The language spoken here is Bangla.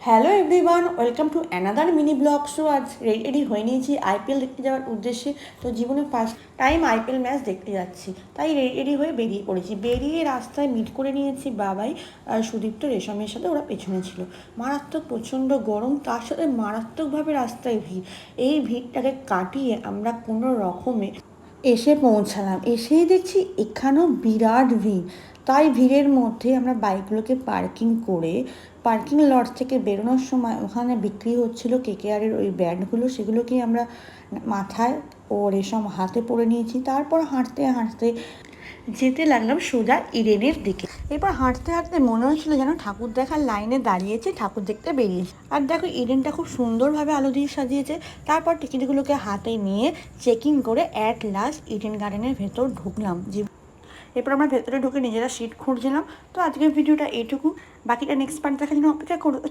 Hello everyone, welcome to another mini blog show. আজ রেডি হয়ে নিয়েছি আইপিএল দেখতে যাওয়ার উদ্দেশ্যে। তো জীবনে ফার্স্ট টাইম আইপিএল ম্যাচ দেখতে যাচ্ছি, তাই রেডি হয়ে বেরিয়ে পড়েছি। বেরিয়ে রাস্তায় মিট করে নিয়েছি বাবাই আর সুদীপ্ত রেশমের সাথে, ওরা পেছনে ছিল। মারাত্মক প্রচণ্ড গরম, তার সাথে মারাত্মকভাবে রাস্তায় ভিড়। এই ভিড়টাকে কাটিয়ে আমরা কোনো রকমে এসে পৌঁছালাম। এসেই দেখছি এখানেও বিরাট ভিড়। তাই ভিড়ের মধ্যে আমরা বাইকগুলোকে পার্কিং করে পার্কিং লট থেকে বেরোনোর সময় ওখানে বিক্রি হচ্ছিল কেকেআরের ওই ব্যান্ডগুলো, সেগুলোকেই আমরা মাথায় ও রেশম হাতে পরে নিয়েছি। তারপর হাঁটতে হাঁটতে যেতে লাগলাম সোজা ইডেনের দিকে। এরপর হাঁটতে হাঁটতে মনে হচ্ছিল যেন ঠাকুর দেখার লাইনে দাঁড়িয়েছে, ঠাকুর দেখতে বেরিয়েছে। আর দেখো, ইডেনটা খুব সুন্দরভাবে আলো দিয়ে সাজিয়েছে। তারপর টিকিটগুলোকে হাতে নিয়ে চেকিং করে অ্যাট লাস্ট ইডেন গার্ডেনের ভেতর ঢুকলাম। এরপর আমরা ভেতরে ঢুকে নিজেরা সিট খুঁজছিলাম। তো আজকের ভিডিওটা এইটুকু, বাকিটা নেক্সট পার্ট দেখার জন্য অপেক্ষা করো।